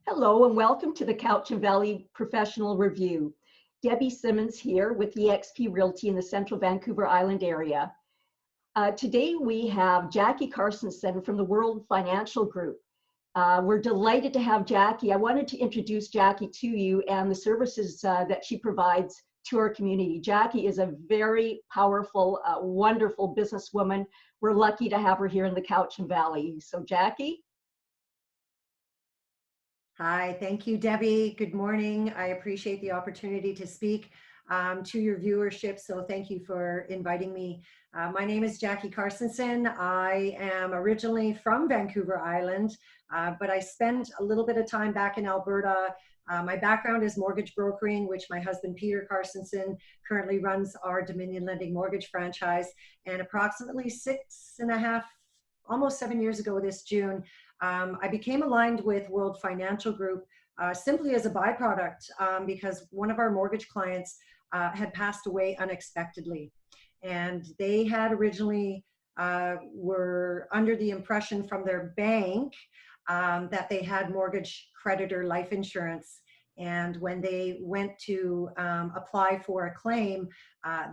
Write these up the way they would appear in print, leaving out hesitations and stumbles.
Hello and welcome to the Cowichan Valley Professional Review. Debbie Simmonds here with eXp Realty in the Central Vancouver Island area. Today we have Jacquie Carstensen from the World Financial Group. We're delighted to have Jacquie. I wanted to introduce Jacquie to you and the services that she provides to our community. Jacquie is a very powerful, wonderful businesswoman. We're lucky to have her here in the Cowichan Valley. So Jacquie. Hi, thank you, Debbie. Good morning. I appreciate the opportunity to speak to your viewership, so thank you for inviting me. My name is Jacquie Carstensen. I am originally from Vancouver Island, but I spent a little bit of time back in Alberta. My background is mortgage brokering, which my husband, Peter Carstensen, currently runs our Dominion Lending Mortgage franchise. And approximately 6.5, almost 7 years ago this June, I became aligned with World Financial Group simply as a byproduct because one of our mortgage clients had passed away unexpectedly. And they had originally were under the impression from their bank that they had mortgage creditor life insurance. And when they went to apply for a claim,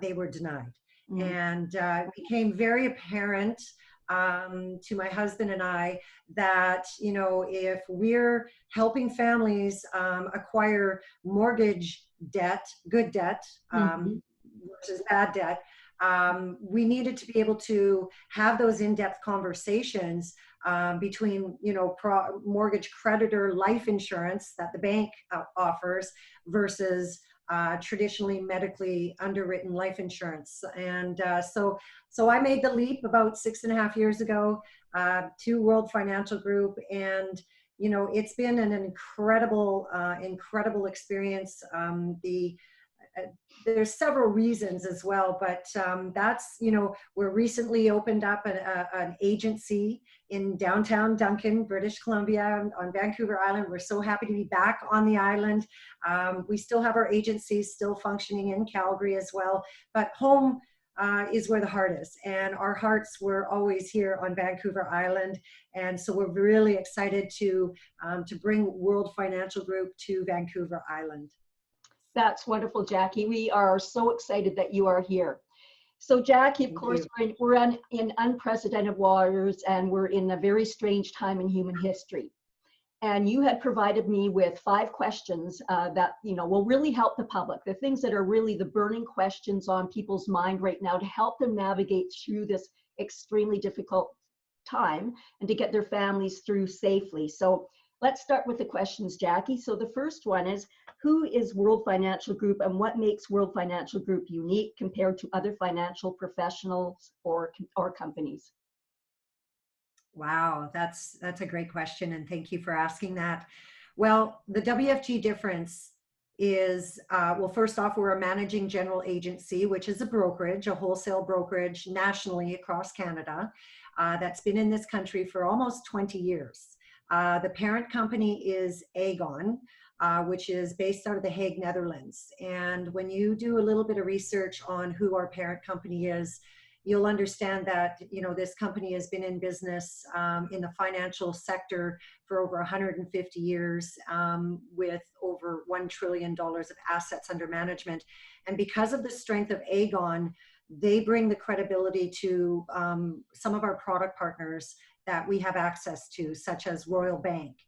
they were denied. And it became very apparent to my husband and I that, you know, if we're helping families acquire mortgage debt, good debt versus bad debt, we needed to be able to have those in-depth conversations between, you know, mortgage creditor life insurance that the bank offers versus traditionally medically underwritten life insurance. And so I made the leap about 6.5 years ago to World Financial Group, and you know, it's been an incredible experience. There's several reasons as well, but that's, you know, we're recently opened up an agency in downtown Duncan, British Columbia, on Vancouver Island. We're so happy to be back on the island. We still have our agencies still functioning in Calgary as well, but home is where the heart is, and our hearts were always here on Vancouver Island. And so we're really excited to bring World Financial Group to Vancouver Island. That's wonderful, Jacquie. We are so excited that you are here. So Jacquie, of course, we're in unprecedented waters, and we're in a very strange time in human history. And you had provided me with 5 questions that, you know, will really help the public, the things that are really the burning questions on people's mind right now to help them navigate through this extremely difficult time and to get their families through safely. So let's start with the questions, Jacquie. So the first one is, who is World Financial Group and what makes World Financial Group unique compared to other financial professionals or companies? Wow, that's a great question, and thank you for asking that. Well, the WFG difference is, well, first off, we're a managing general agency, which is a brokerage, a wholesale brokerage nationally across Canada that's been in this country for almost 20 years. The parent company is Aegon, which is based out of The Hague, Netherlands. And when you do a little bit of research on who our parent company is, you'll understand that, you know, this company has been in business in the financial sector for over 150 years with over $1 trillion of assets under management. And because of the strength of Aegon, they bring the credibility to some of our product partners that we have access to, such as Royal Bank,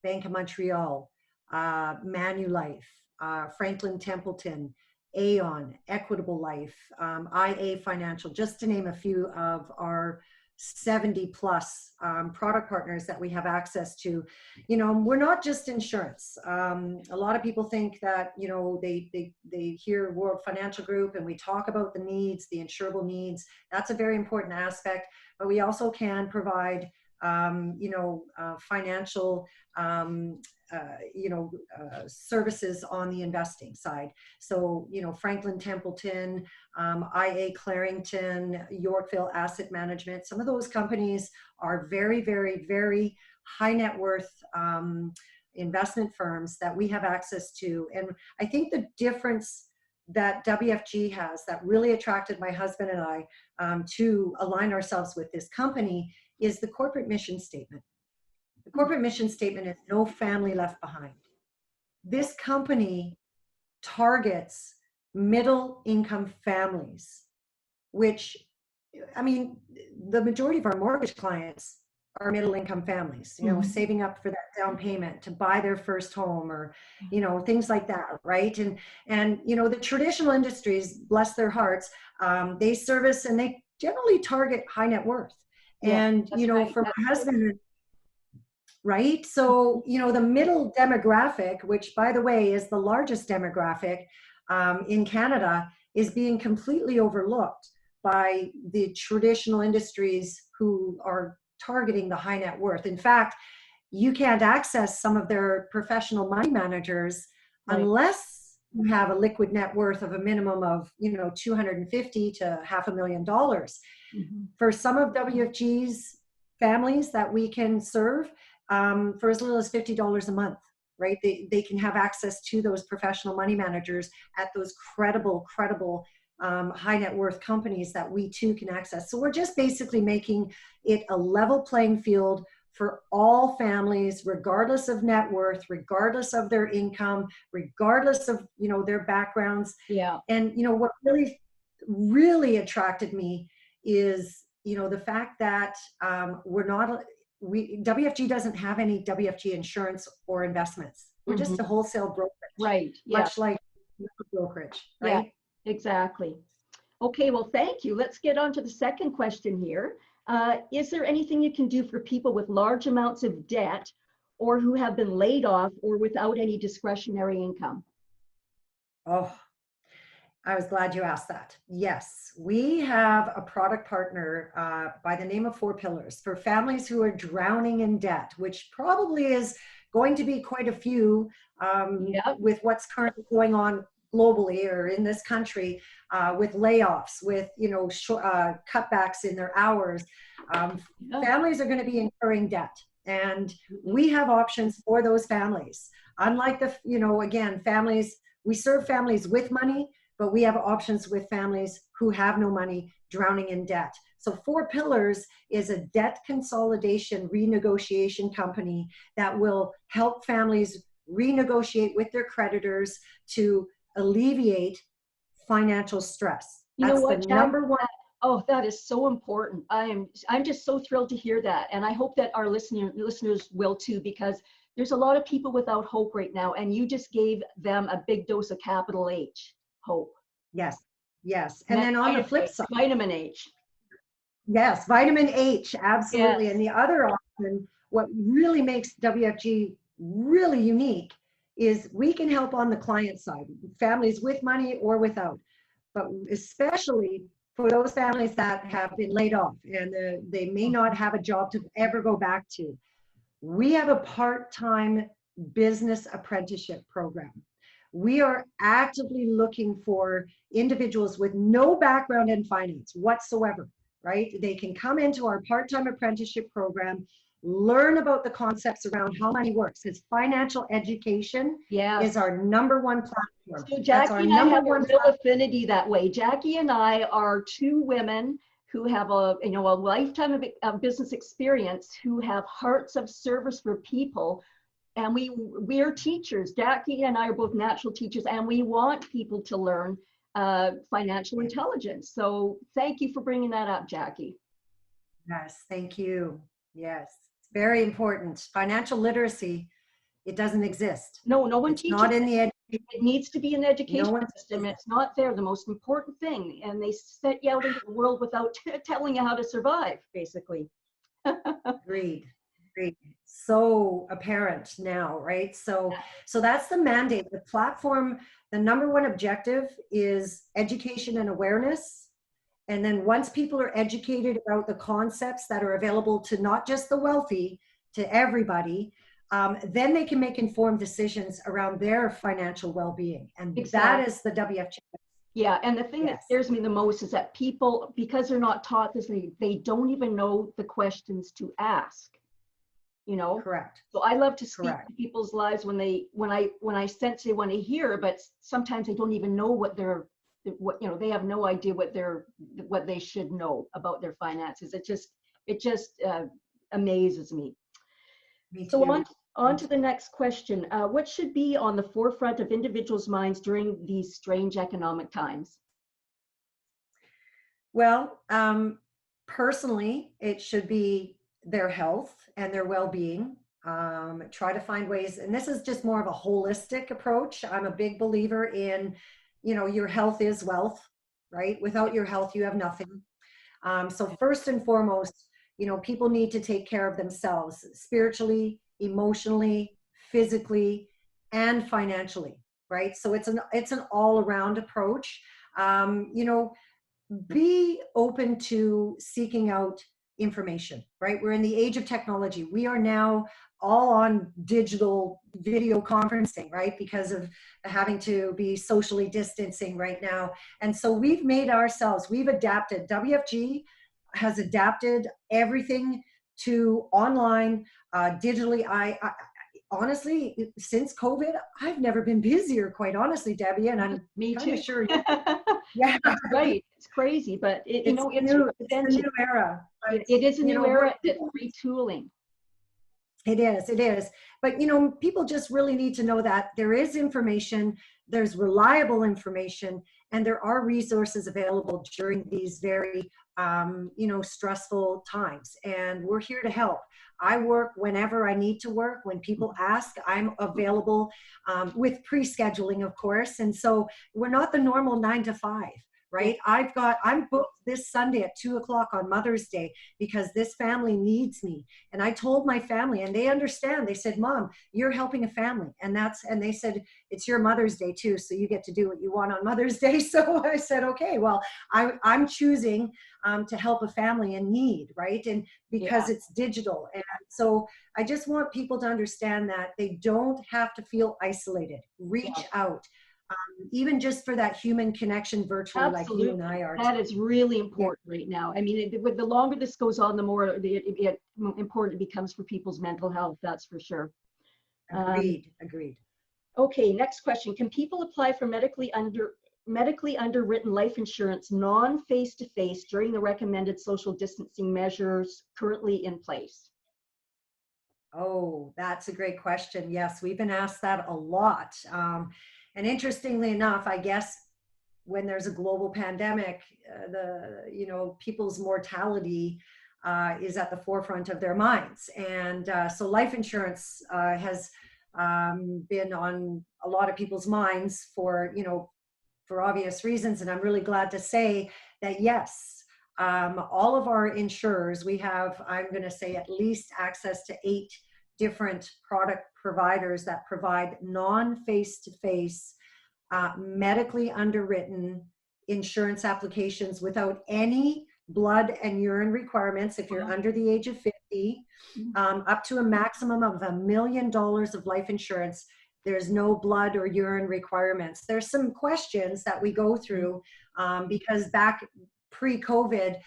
Bank of Montreal, Manulife, Franklin Templeton, Aon, Equitable Life, IA Financial, just to name a few of our 70 plus product partners that we have access to. You know, we're not just insurance. A lot of people think that, you know, they hear World Financial Group and we talk about the needs, the insurable needs. That's a very important aspect, but we also can provide you know, financial services on the investing side. So, you know, Franklin Templeton, IA Clarington, Yorkville Asset Management, some of those companies are very, very, very high net worth investment firms that we have access to. And I think the difference that WFG has that really attracted my husband and I to align ourselves with this company is the corporate mission statement. The corporate mission statement is no family left behind. This company targets middle income families, which, I mean, the majority of our mortgage clients are middle income families, saving up for that down payment to buy their first home, or, things like that, right? And the traditional industries, bless their hearts, they service and they generally target high net worth. Yeah, And, right. for my husband, right? So, the middle demographic, which by the way is the largest demographic in Canada, is being completely overlooked by the traditional industries who are targeting the high net worth. In fact, you can't access some of their professional money managers unless you have a liquid net worth of a minimum of, $250 to $500,000. Mm-hmm. For some of WFG's families that we can serve, for as little as $50 a month, right? They can have access to those professional money managers at those credible high net worth companies that we too can access. So we're just basically making it a level playing field for all families, regardless of net worth, regardless of their income, regardless of, their backgrounds. Yeah. And, what really attracted me is, the fact that WFG doesn't have any WFG insurance or investments. We're just a wholesale brokerage. Right. Yeah. Much like brokerage, right? Yeah, exactly. Okay, well, thank you. Let's get on to the second question here. Is there anything you can do for people with large amounts of debt or who have been laid off or without any discretionary income? Oh, I was glad you asked that. Yes, we have a product partner by the name of 4 Pillars for families who are drowning in debt, which probably is going to be quite a few with what's currently going on globally or in this country, with layoffs, with cutbacks in their hours. Families are going to be incurring debt, and we have options for those families. Unlike families, we serve families with money, but we have options with families who have no money, drowning in debt. So 4 Pillars is a debt consolidation renegotiation company that will help families renegotiate with their creditors to alleviate financial stress. That's the number one. Oh, that is so important. I'm just so thrilled to hear that. And I hope that our listeners will too, because there's a lot of people without hope right now. And you just gave them a big dose of capital H, hope. Yes. And then on the flip side, vitamin H. Yes, vitamin H, absolutely. Yes. And the other option, what really makes WFG really unique is we can help on the client side, families with money or without, but especially for those families that have been laid off and they may not have a job to ever go back to. We have a part-time business apprenticeship program. We are actively looking for individuals with no background in finance whatsoever, right? They can come into our part-time apprenticeship program, learn about the concepts around how money works, because financial education is our number one platform. So Jackie and I have a real affinity that way. Jackie and I are 2 women who have a lifetime of business experience, who have hearts of service for people. And we are teachers. Jackie and I are both natural teachers, and we want people to learn financial intelligence. So thank you for bringing that up, Jackie. Yes, thank you. Yes, it's very important. Financial literacy, it doesn't exist. No one teaches. Not in the education. It needs to be in the education system. It's not there, the most important thing. And they set you out into the world without telling you how to survive, basically. Agreed. So apparent now, right? So that's the mandate. The platform, the number one objective is education and awareness. And then once people are educated about the concepts that are available to not just the wealthy, to everybody, then they can make informed decisions around their financial well-being. And that is the WFG. Yeah, and the thing that scares me the most is that people, because they're not taught this, they don't even know the questions to ask. Correct. So I love to speak to people's lives when I sense they want to hear, but sometimes they don't even know they have no idea what they should know about their finances. It just amazes me. Me So too. on to the next question. What should be on the forefront of individuals' minds during these strange economic times? Well, personally, it should be their health and their well-being. Try to find ways, and this is just more of a holistic approach. I'm a big believer in, your health is wealth, right? Without your health, you have nothing. So first and foremost, people need to take care of themselves spiritually, emotionally, physically, and financially, right? So it's an all-around approach. Be open to seeking out information, right? We're in the age of technology. We are now all on digital video conferencing, right? Because of having to be socially distancing right now. And so we've adapted. WFG has adapted everything to online, digitally. I honestly, since COVID, I've never been busier, quite honestly, Debbie, and I'm Me kind of too. sure. Yeah, That's right. It's crazy, but it's the new era. But It is a new what era. It's retooling. it is, it is. But people just really need to know that there is information, there's reliable information, and there are resources available during these very stressful times. And we're here to help. I work whenever I need to work. When people ask, I'm available, with pre-scheduling, of course. And so we're not the normal 9 to 5, right? I'm booked this Sunday at 2 o'clock on Mother's Day because this family needs me. And I told my family, and they understand. They said, Mom, you're helping a family. And they said, it's your Mother's Day too, so you get to do what you want on Mother's Day. So I said, okay, well, I'm choosing to help a family in need, right? And because it's digital. And so I just want people to understand that they don't have to feel isolated. Reach out. Even just for that human connection virtually. Absolutely. Like you and I are. That is really important right now. I mean, the longer this goes on, the more important it becomes for people's mental health, that's for sure. Agreed. Okay, next question. Can people apply for medically underwritten life insurance non-face-to-face during the recommended social distancing measures currently in place? Oh, that's a great question. Yes, we've been asked that a lot. And interestingly enough, I guess when there's a global pandemic, people's mortality is at the forefront of their minds. And so life insurance has been on a lot of people's minds for obvious reasons. And I'm really glad to say that, yes, all of our insurers, we have, I'm going to say, at least access to 8 different product providers that provide non-face-to-face, medically underwritten insurance applications without any blood and urine requirements if you're under the age of 50, up to a maximum of $1 million of life insurance. There's no blood or urine requirements. There's some questions that we go through because back pre-COVID,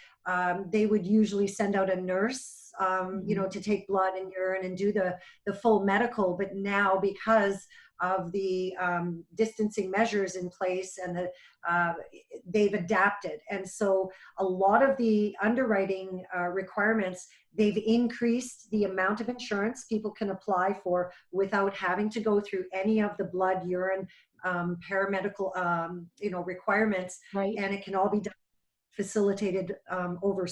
they would usually send out a nurse, to take blood and urine and do the full medical. But now, because of the distancing measures in place and they've adapted. And so a lot of the underwriting requirements, they've increased the amount of insurance people can apply for without having to go through any of the blood, urine, paramedical, requirements. Right. And it can all be done facilitated over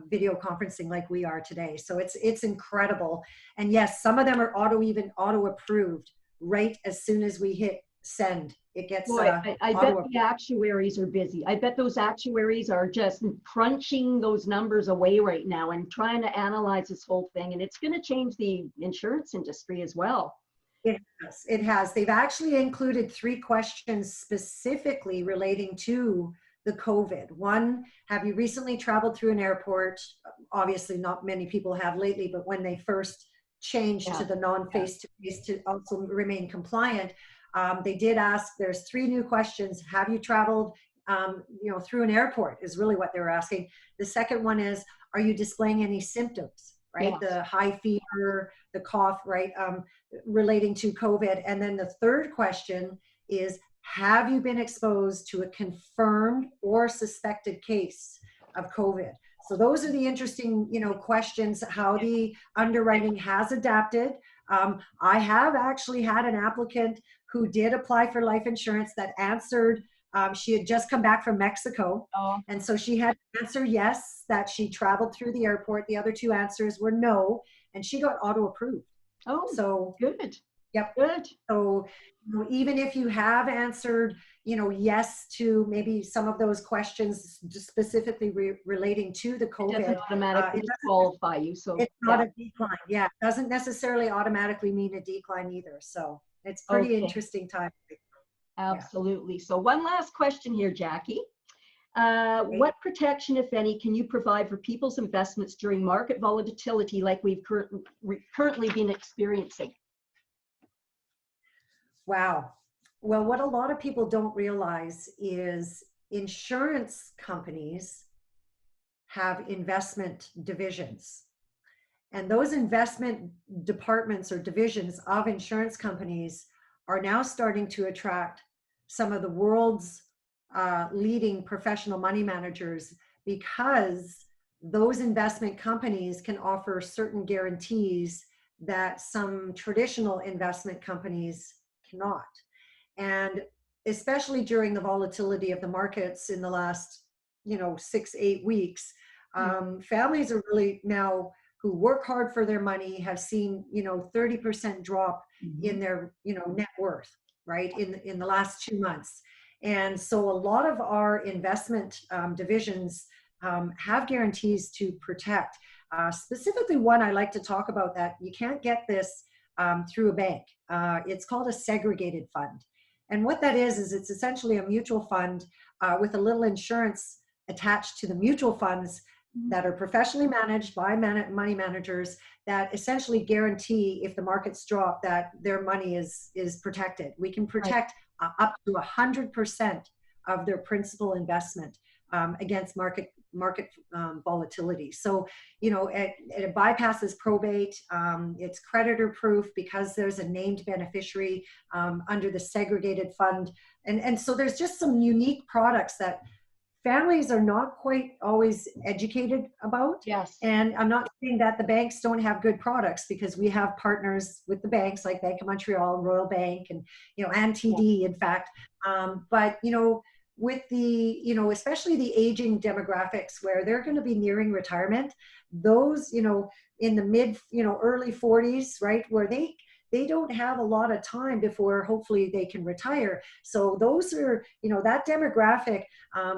video conferencing like we are today. So it's incredible. And yes, some of them are auto approved right as soon as we hit send. It gets I bet the actuaries are busy. I bet those actuaries are just crunching those numbers away right now and trying to analyze this whole thing. And it's going to change the insurance industry as well. It has. They've actually included 3 questions specifically relating to the COVID. One, have you recently traveled through an airport? Obviously not many people have lately, but when they first changed to the non-face-to-face to also remain compliant, they did ask, there's 3 new questions. Have you traveled through an airport is really what they were asking. The second one is, are you displaying any symptoms, right? Yes. The high fever, the cough, right? Relating to COVID. And then the third question is, have you been exposed to a confirmed or suspected case of COVID? So those are the interesting, questions, how the underwriting has adapted. I have actually had an applicant who did apply for life insurance that answered, she had just come back from Mexico. Oh, And so she had to answer yes, that she traveled through the airport. The other two answers were no, and she got auto approved. oh, So, good. yep. Good. So even if you have answered, yes to maybe some of those questions just specifically relating to the It COVID, doesn't automatically it qualify you. So it's not a decline. Yeah, it doesn't necessarily automatically mean a decline either. So it's pretty okay. interesting time. Absolutely. So one last question here, Jackie. What protection, if any, can you provide for people's investments during market volatility like we've currently been experiencing? Wow. Well, what a lot of people don't realize is insurance companies have investment divisions. And those investment departments or divisions of insurance companies are now starting to attract some of the world's leading professional money managers, because those investment companies can offer certain guarantees that some traditional investment companies cannot. And especially during the volatility of the markets in the last 6-8 weeks, families are really now, who work hard for their money, have seen 30% drop in their net worth, right, in the last 2 months. And so a lot of our investment divisions have guarantees to protect. Specifically, one I like to talk about that you can't get this through a bank. It's called a segregated fund. And what that is it's essentially a mutual fund with a little insurance attached to the mutual funds that are professionally managed by money managers that essentially guarantee, if the markets drop, that their money is protected. We can protect up to 100% of their principal investment against market volatility. So, it bypasses probate. It's creditor proof because there's a named beneficiary under the segregated fund. And so there's just some unique products that families are not quite always educated about. Yes. And I'm not saying that the banks don't have good products, because we have partners with the banks like Bank of Montreal, Royal Bank, and, and TD, in fact. But, with the, especially the aging demographics where they're going to be nearing retirement, those, in the mid, early 40s, right, where they don't have a lot of time before hopefully they can retire. So those are, that demographic,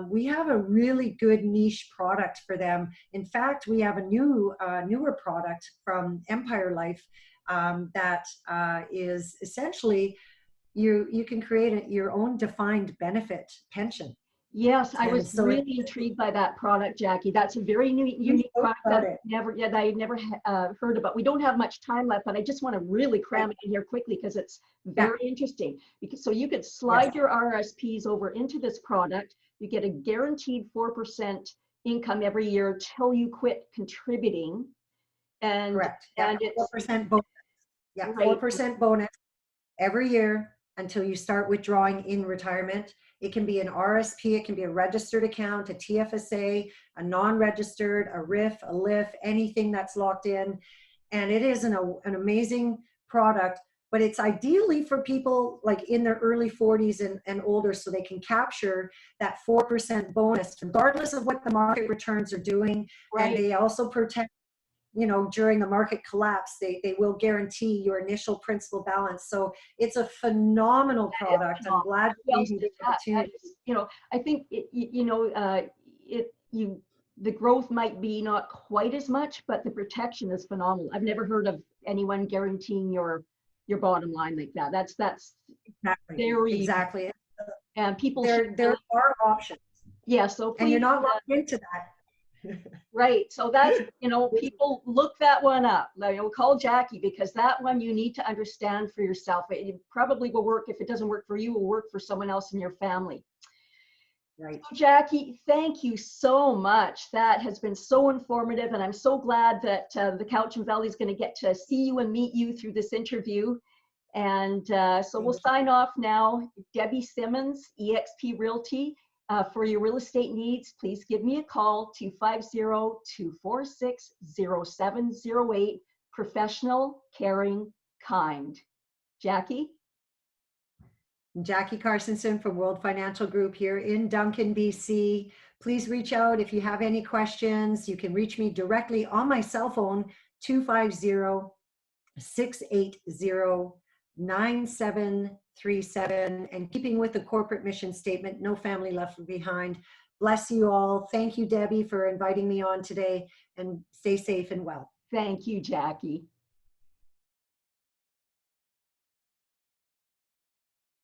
we have a really good niche product for them. In fact, we have a newer product from Empire Life that is essentially, you can create your own defined benefit pension. Yes, I was really intrigued by that product, Jackie. That's a very unique product that I had never heard about. We don't have much time left, but I just want to really cram it in here quickly because it's very interesting. So you could slide your RSPs over into this product. You get a guaranteed 4% income every year till you quit contributing. And correct. And it's 4% bonus. Yeah, 4% bonus every year until you start withdrawing in retirement. It can be an RSP, it can be a registered account, a TFSA, a non-registered, a RIF, a LIF, anything that's locked in. And it is an amazing product, but it's ideally for people like in their early 40s and older, so they can capture that 4% bonus regardless of what the market returns are doing. And they also protect, during the market collapse, they will guarantee your initial principal balance. So it's a phenomenal product. I'm glad you gave me the opportunity. I think the growth might be not quite as much, but the protection is phenomenal. I've never heard of anyone guaranteeing your bottom line like that. That's exactly. And people there are options. Yeah, so please, and you're not locked into that. Right. So that's, people look that one up. Call Jackie, because that one you need to understand for yourself. It probably will work. If it doesn't work for you, it will work for someone else in your family. Right. So Jackie, thank you so much. That has been so informative, and I'm so glad that the Cowichan Valley is going to get to see you and meet you through this interview. And so we'll sign off now. Debbie Simmonds, eXp Realty. For your real estate needs, please give me a call, 250-246-0708. Professional, caring, kind. Jackie? Jacquie Carstensen from World Financial Group here in Duncan, BC. Please reach out if you have any questions. You can reach me directly on my cell phone, 250-680-9737. And keeping with the corporate mission statement, no family left behind. Bless you all. Thank you, Debbie, for inviting me on today, and stay safe and well. Thank you, Jackie.